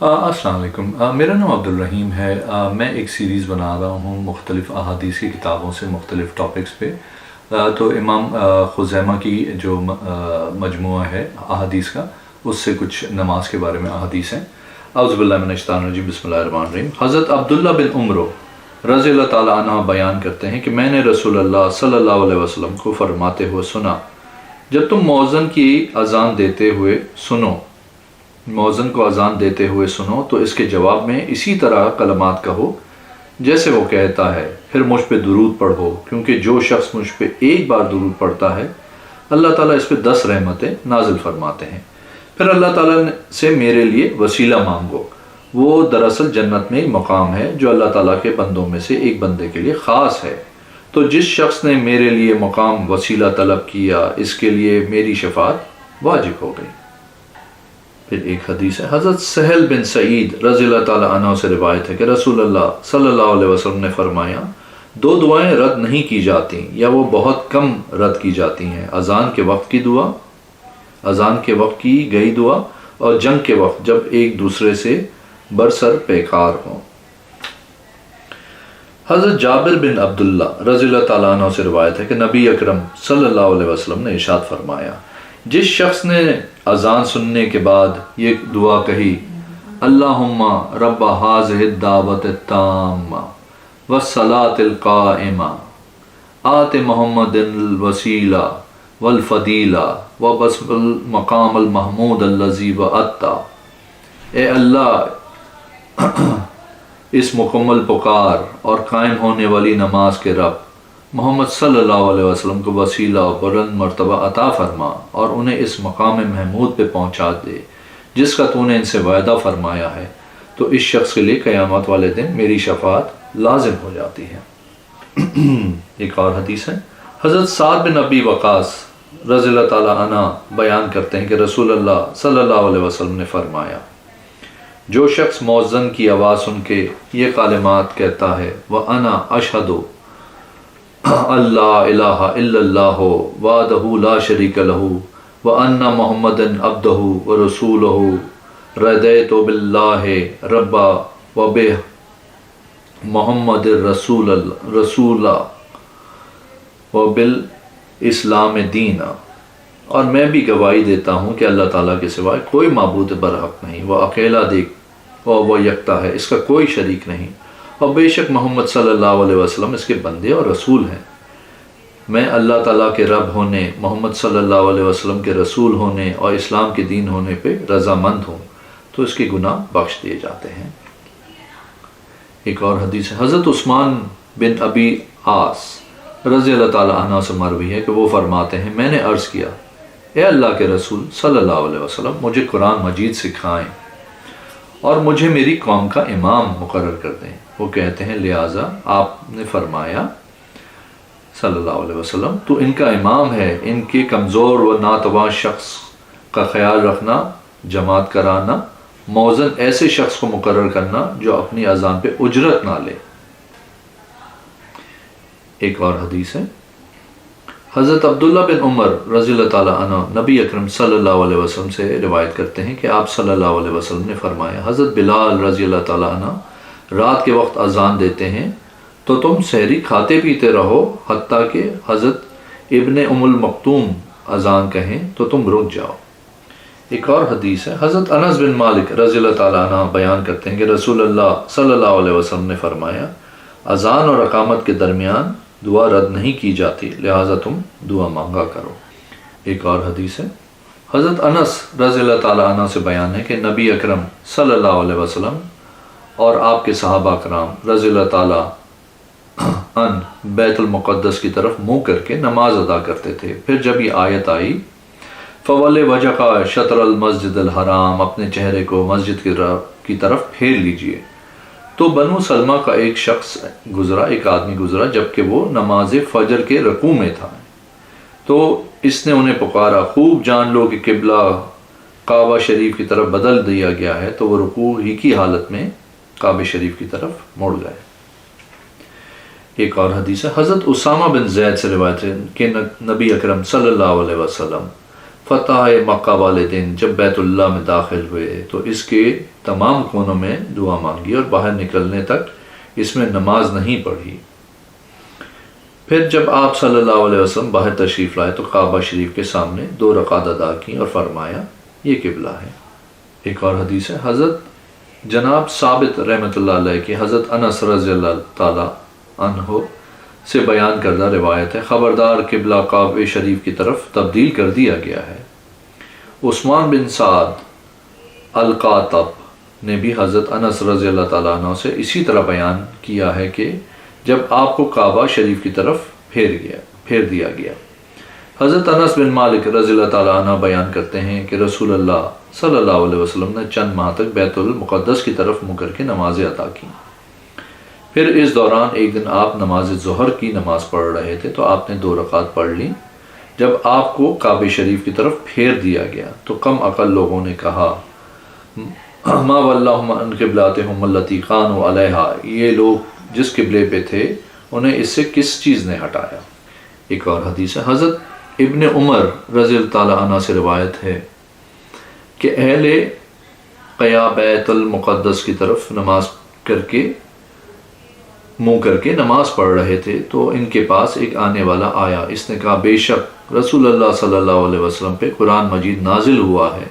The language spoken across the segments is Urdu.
السلام علیکم، میرا نام عبدالرحیم ہے۔ میں ایک سیریز بنا رہا ہوں مختلف احادیث کی کتابوں سے مختلف ٹاپکس پہ۔ تو امام خزیمہ کی جو مجموعہ ہے احادیث کا، اس سے کچھ نماز کے بارے میں احادیث ہیں۔ اعوذ باللہ من الشیطان الرجیم، بسم اللہ الرحمن الرحیم۔ حضرت عبداللہ بن عمر رضی اللہ تعالیٰ عنہ بیان کرتے ہیں کہ میں نے رسول اللہ صلی اللہ علیہ وسلم کو فرماتے ہوئے سنا، جب تم مؤذن کی اذان دیتے ہوئے سنو، مؤذن کو اذان دیتے ہوئے سنو تو اس کے جواب میں اسی طرح کلمات کہو جیسے وہ کہتا ہے، پھر مجھ پہ درود پڑھو، کیونکہ جو شخص مجھ پہ ایک بار درود پڑھتا ہے اللہ تعالیٰ اس پہ 10 رحمتیں نازل فرماتے ہیں۔ پھر اللہ تعالیٰ سے میرے لیے وسیلہ مانگو، وہ دراصل جنت میں ایک مقام ہے جو اللہ تعالیٰ کے بندوں میں سے ایک بندے کے لیے خاص ہے۔ تو جس شخص نے میرے لیے مقام وسیلہ طلب کیا اس کے لیے میری شفاعت واجب ہو گئی۔ پھر ایک حدیث ہے، حضرت سہل بن سعید رضی اللہ تعالیٰ عنہ سے روایت ہے کہ رسول اللہ صلی اللہ علیہ وسلم نے فرمایا، 2 دعائیں رد نہیں کی جاتی یا وہ بہت کم رد کی جاتی ہیں، اذان کے وقت کی دعا، اذان کے وقت کی گئی دعا، اور جنگ کے وقت جب ایک دوسرے سے برسر پیکار ہوں۔ حضرت جابر بن عبداللہ رضی اللہ تعالیٰ عنہ سے روایت ہے کہ نبی اکرم صلی اللہ علیہ وسلم نے ارشاد فرمایا، جس شخص نے اذان سننے کے بعد یہ دعا کہی، اللہم رب ہذہ الدعوۃ التامہ والصلاۃ القائمہ آت محمد الوسیلہ والفضیلہ وبعثہ المقام المحمود الذی وعدتہ، اے اللہ اس مکمل پکار اور قائم ہونے والی نماز کے رب، محمد صلی اللہ علیہ وسلم کو وسیلہ و بلند مرتبہ عطا فرما اور انہیں اس مقام محمود پہ پہنچا دے جس کا تو نے ان سے وعدہ فرمایا ہے، تو اس شخص کے لیے قیامت والے دن میری شفاعت لازم ہو جاتی ہے۔ ایک اور حدیث ہے، حضرت سعد بن ابی وقاص رضی اللہ تعالیٰ عنہ بیان کرتے ہیں کہ رسول اللہ صلی اللہ علیہ وسلم نے فرمایا، جو شخص مؤذن کی آواز سن کے یہ کلمات کہتا ہے، وَأَنَا أَشْهَدُ اللہ الہ الا اللہ وحدہ لا شریک لہ وان محمدًا عبدہ ورسولہ، رضیت باللہ ربا وبمحمد رسولا وبالاسلام دینا، اور میں بھی گواہی دیتا ہوں کہ اللہ تعالیٰ کے سوائے کوئی معبود برحق نہیں، وہ اکیلا اور وہ یکتا ہے، اس کا کوئی شریک نہیں، اور بے شک محمد صلی اللہ علیہ وسلم اس کے بندے اور رسول ہیں۔ میں اللہ تعالیٰ کے رب ہونے، محمد صلی اللہ علیہ وسلم کے رسول ہونے اور اسلام کے دین ہونے پہ رضامند ہوں تو اس کے گناہ بخش دیے جاتے ہیں۔ ایک اور حدیث ہے، حضرت عثمان بن ابی عاص رضی اللہ تعالیٰ عنہ سے مروی ہے کہ وہ فرماتے ہیں، میں نے عرض کیا، اے اللہ کے رسول صلی اللہ علیہ وسلم، مجھے قرآن مجید سکھائیں اور مجھے میری قوم کا امام مقرر کر دیں۔ وہ کہتے ہیں، لہٰذا آپ نے فرمایا صلی اللہ علیہ وسلم، تو ان کا امام ہے، ان کے کمزور و ناتواں شخص کا خیال رکھنا، جماعت کرانا، مؤذن ایسے شخص کو مقرر کرنا جو اپنی اذان پہ اجرت نہ لے۔ ایک اور حدیث ہے، حضرت عبداللہ بن عمر رضی اللہ تعالیٰ عنہ نبی اکرم صلی اللہ علیہ وسلم سے روایت کرتے ہیں کہ آپ صلی اللہ علیہ وسلم نے فرمایا، حضرت بلال رضی اللہ تعالیٰ عنہ رات کے وقت اذان دیتے ہیں تو تم سحری کھاتے پیتے رہو حتیٰ کہ حضرت ابن ام المکتوم اذان کہیں تو تم رک جاؤ۔ ایک اور حدیث ہے، حضرت انس بن مالک رضی اللہ تعالیٰ عنہ بیان کرتے ہیں کہ رسول اللہ صلی اللہ علیہ وسلم نے فرمایا، اذان اور اقامت کے درمیان دعا رد نہیں کی جاتی، لہٰذا تم دعا مانگا کرو۔ ایک اور حدیث ہے، حضرت انس رضی اللہ تعالیٰ عنہ سے بیان ہے کہ نبی اکرم صلی اللہ علیہ وسلم اور آپ کے صحابہ کرام رضی اللہ تعالیٰ ان بیت المقدس کی طرف منہ کر کے نماز ادا کرتے تھے، پھر جب یہ آیت آئی، فَوَلِّ وَجْهَكَ شَطْرَ الْمَسْجِدِ الْحَرَامِ، اپنے چہرے کو مسجد کی طرف پھیر لیجئے، تو بنو سلمہ کا ایک شخص گزرا، ایک آدمی گزرا جبکہ وہ نماز فجر کے رکوع میں تھا، تو اس نے انہیں پکارا، خوب جان لو کہ قبلہ کعبہ شریف کی طرف بدل دیا گیا ہے، تو وہ رکوع ہی کی حالت میں کعبہ شریف کی طرف مڑ گئے۔ ایک اور حدیث ہے، حضرت اسامہ بن زید سے روایت ہے کہ نبی اکرم صلی اللہ علیہ وسلم فتح مکہ والے دن جب بیت اللہ میں داخل ہوئے تو اس کے تمام کونوں میں دعا مانگی اور باہر نکلنے تک اس میں نماز نہیں پڑھی۔ پھر جب آپ صلی اللہ علیہ وسلم باہر تشریف لائے تو کعبہ شریف کے سامنے 2 رکعت ادا کی اور فرمایا یہ قبلہ ہے۔ ایک اور حدیث ہے، حضرت جناب ثابت رحمۃ اللہ علیہ کی حضرت انس رضی اللہ تعالی عنہ سے بیان کردہ روایت ہے، خبردار قبلہ کعبہ شریف کی طرف تبدیل کر دیا گیا ہے۔ عثمان بن سعد القاطب نے بھی حضرت انس رضی اللہ تعالیٰ عنہ سے اسی طرح بیان کیا ہے کہ جب آپ کو کعبہ شریف کی طرف پھیر دیا گیا۔ حضرت انس بن مالک رضی اللہ تعالیٰ عنہ بیان کرتے ہیں کہ رسول اللہ صلی اللہ علیہ وسلم نے چند ماہ تک بیت المقدس کی طرف منہ کر کے نمازیں ادا کی۔ پھر اس دوران ایک دن آپ نماز ظہر کی نماز پڑھ رہے تھے تو آپ نے 2 رکعت پڑھ لی۔ جب آپ کو کعبہ شریف کی طرف پھیر دیا گیا تو کم عقل لوگوں نے کہا ما ولاہم عن قبلاتہم التی کانوا علیہا، یہ لوگ جس قبلے پہ تھے انہیں اس سے کس چیز نے ہٹایا۔ ایک اور حدیث ہے، حضرت ابن عمر رضی اللہ تعالیٰ عنہ سے روایت ہے کہ اہل قیا بیت المقدس کی طرف منہ کر کے نماز پڑھ رہے تھے تو ان کے پاس ایک آنے والا آیا، اس نے کہا بے شک رسول اللہ صلی اللہ علیہ وسلم پہ قرآن مجید نازل ہوا ہے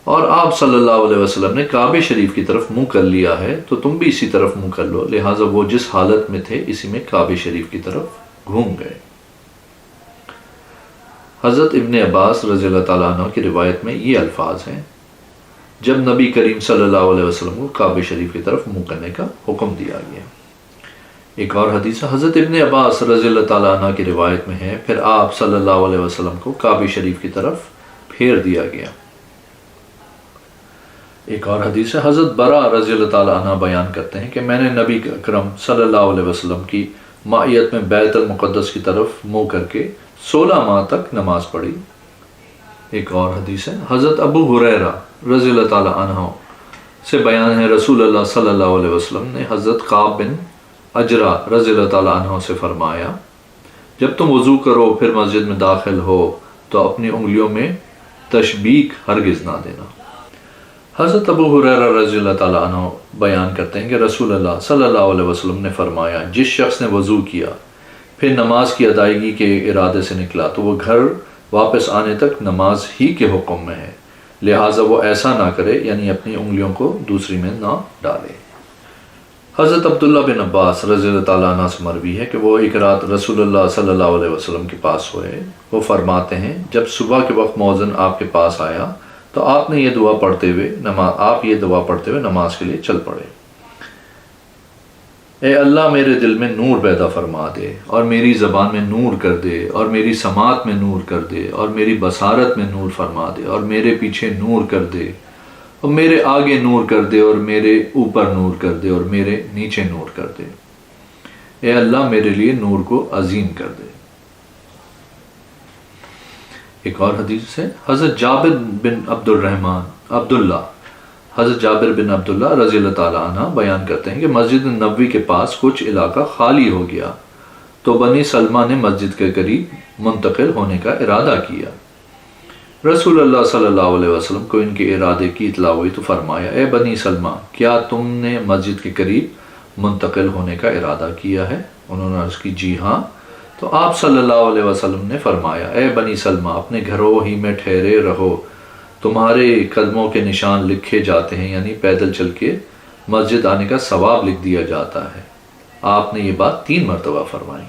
اور آپ صلی اللہ علیہ وسلم نے کعبہ شریف کی طرف منہ کر لیا ہے تو تم بھی اسی طرف منہ کر لو، لہٰذا وہ جس حالت میں تھے اسی میں کعبہ شریف کی طرف گھوم گئے۔ حضرت ابن عباس رضی اللہ تعالیٰ عنہ کی روایت میں یہ الفاظ ہیں، جب نبی کریم صلی اللہ علیہ وسلم کو کعبہ شریف کی طرف منہ کرنے کا حکم دیا گیا۔ ایک اور حدیث ہے، حضرت ابن عباس رضی اللہ تعالیٰ عنہ کی روایت میں ہے، پھر آپ صلی اللہ علیہ وسلم کو کعبہ شریف کی طرف پھیر دیا گیا۔ ایک اور حدیث ہے، حضرت برا رضی اللہ تعالیٰ عنہ بیان کرتے ہیں کہ میں نے نبی اکرم صلی اللہ علیہ وسلم کی معیت میں بیت المقدس کی طرف منہ کر کے 16 ماہ تک نماز پڑھی۔ ایک اور حدیث ہے، حضرت ابو ہریرہ رضی اللہ تعالیٰ عنہ سے بیان ہے، رسول اللہ صلی اللہ علیہ وسلم نے حضرت کعب بن اجرا رضی اللہ تعالیٰ عنہ سے فرمایا جب تم وضو کرو پھر مسجد میں داخل ہو تو اپنی انگلیوں میں تشبیک ہرگز نہ دینا۔ حضرت ابو ہریرہ رضی اللہ تعالیٰ عنہ بیان کرتے ہیں کہ رسول اللہ صلی اللہ علیہ وسلم نے فرمایا جس شخص نے وضو کیا پھر نماز کی ادائیگی کے ارادے سے نکلا تو وہ گھر واپس آنے تک نماز ہی کے حکم میں ہے، لہٰذا وہ ایسا نہ کرے، یعنی اپنی انگلیوں کو دوسری میں نہ ڈالے۔ حضرت عبداللہ بن عباس رضی اللہ تعالیٰ عنہ سے مروی ہے کہ وہ ایک رات رسول اللہ صلی اللہ علیہ وسلم کے پاس ہوئے۔ وہ فرماتے ہیں جب صبح کے وقت مؤذن آپ کے پاس آیا تو آپ نے یہ دعا پڑھتے ہوئے نماز کے لیے چل پڑے، اے اللہ میرے دل میں نور پیدا فرما دے اور میری زبان میں نور کر دے اور میری سماعت میں نور کر دے اور میری بصارت میں نور فرما دے اور میرے پیچھے نور کر دے اور میرے آگے نور کر دے اور میرے اوپر نور کر دے اور میرے نیچے نور کر دے، اے اللہ میرے لیے نور کو عظیم کر دے۔ ایک اور حدیث ہے، حضرت جابر بن عبداللہ رضی اللہ تعالیٰ عنہ بیان کرتے ہیں کہ مسجد نبوی کے پاس کچھ علاقہ خالی ہو گیا تو بنی سلمہ نے مسجد کے قریب منتقل ہونے کا ارادہ کیا۔ رسول اللہ صلی اللہ علیہ وسلم کو ان کے ارادے کی اطلاع ہوئی تو فرمایا اے بنی سلمہ کیا تم نے مسجد کے قریب منتقل ہونے کا ارادہ کیا ہے؟ انہوں نے عرض کی جی ہاں۔ تو آپ صلی اللہ علیہ وسلم نے فرمایا اے بنی سلمہ اپنے گھروں ہی میں ٹھہرے رہو، تمہارے قدموں کے نشان لکھے جاتے ہیں، یعنی پیدل چل کے مسجد آنے کا ثواب لکھ دیا جاتا ہے۔ آپ نے یہ بات 3 مرتبہ فرمائی۔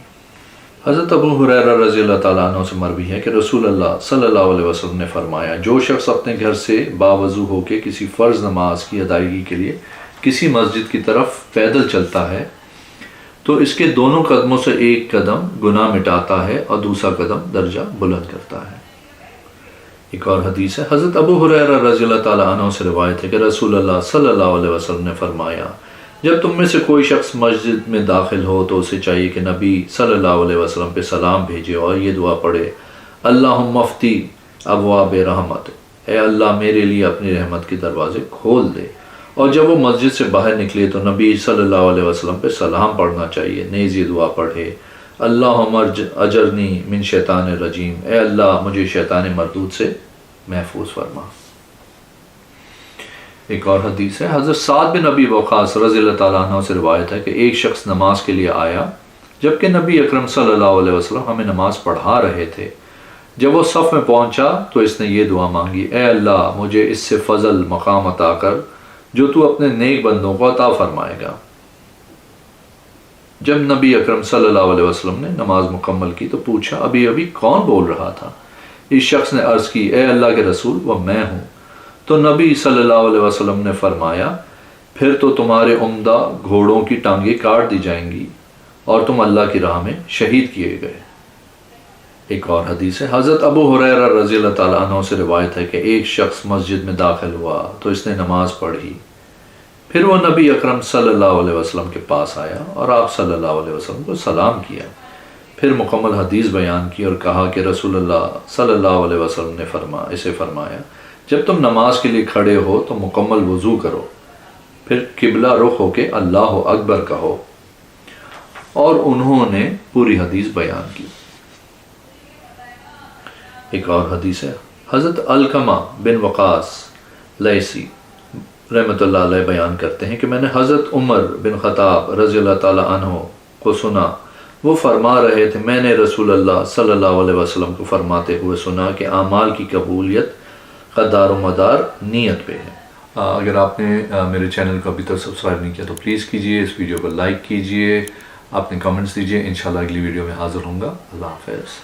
حضرت ابو ہریرہ رضی اللہ تعالیٰ عنہ سے مروی ہے کہ رسول اللہ صلی اللہ علیہ وسلم نے فرمایا جو شخص اپنے گھر سے باوضو ہو کے کسی فرض نماز کی ادائیگی کے لیے کسی مسجد کی طرف پیدل چلتا ہے تو اس کے دونوں قدموں سے ایک قدم گناہ مٹاتا ہے اور دوسرا قدم درجہ بلند کرتا ہے۔ ایک اور حدیث ہے، حضرت ابو ہریرہ رضی اللہ تعالیٰ عنہ سے روایت ہے کہ رسول اللہ صلی اللہ علیہ وسلم نے فرمایا جب تم میں سے کوئی شخص مسجد میں داخل ہو تو اسے چاہیے کہ نبی صلی اللہ علیہ وسلم پہ سلام بھیجے اور یہ دعا پڑھے اللہم افتح ابواب رحمت، اے اللہ میرے لیے اپنی رحمت کے دروازے کھول دے، اور جب وہ مسجد سے باہر نکلے تو نبی صلی اللہ علیہ وسلم پہ سلام پڑھنا چاہیے، نیز یہ دعا پڑھے اللہم اجرنی من شیطان الرجیم، اے اللہ مجھے شیطان مردود سے محفوظ فرما۔ ایک اور حدیث ہے، حضرت سعد بن ابی وقاص رضی اللہ تعالیٰ عنہ سے روایت ہے کہ ایک شخص نماز کے لیے آیا جبکہ نبی اکرم صلی اللہ علیہ وسلم ہمیں نماز پڑھا رہے تھے۔ جب وہ صف میں پہنچا تو اس نے یہ دعا مانگی، اے اللہ مجھے اس سے فضل مقام عطا کر جو تو اپنے نیک بندوں کو عطا فرمائے گا۔ جب نبی اکرم صلی اللہ علیہ وسلم نے نماز مکمل کی تو پوچھا، ابھی ابھی کون بول رہا تھا؟ اس شخص نے عرض کی، اے اللہ کے رسول وہ میں ہوں۔ تو نبی صلی اللہ علیہ وسلم نے فرمایا، پھر تو تمہارے عمدہ گھوڑوں کی ٹانگیں کاٹ دی جائیں گی اور تم اللہ کی راہ میں شہید کیے گئے۔ ایک اور حدیث ہے، حضرت ابو ہریرہ رضی اللہ تعالیٰ عنہ سے روایت ہے کہ ایک شخص مسجد میں داخل ہوا تو اس نے نماز پڑھی، پھر وہ نبی اکرم صلی اللہ علیہ وسلم کے پاس آیا اور آپ صلی اللہ علیہ وسلم کو سلام کیا، پھر مکمل حدیث بیان کی اور کہا کہ رسول اللہ صلی اللہ علیہ وسلم نے اسے فرمایا، جب تم نماز کے لیے کھڑے ہو تو مکمل وضو کرو، پھر قبلہ رخ ہو کے اللہ اکبر کہو، اور انہوں نے پوری حدیث بیان کی۔ ایک اور حدیث ہے، حضرت علقمہ بن وقاص لیثی رحمۃ اللہ علیہ بیان کرتے ہیں کہ میں نے حضرت عمر بن خطاب رضی اللہ تعالیٰ عنہ کو سنا، وہ فرما رہے تھے، میں نے رسول اللہ صلی اللہ علیہ وسلم کو فرماتے ہوئے سنا کہ اعمال کی قبولیت کا دار و مدار نیت پہ ہے۔ اگر آپ نے میرے چینل کو ابھی تک سبسکرائب نہیں کیا تو پلیز کیجئے، اس ویڈیو کو لائک کیجئے، آپ نے کمنٹس دیجئے، انشاءاللہ اگلی ویڈیو میں حاضر ہوں گا۔ اللہ حافظ۔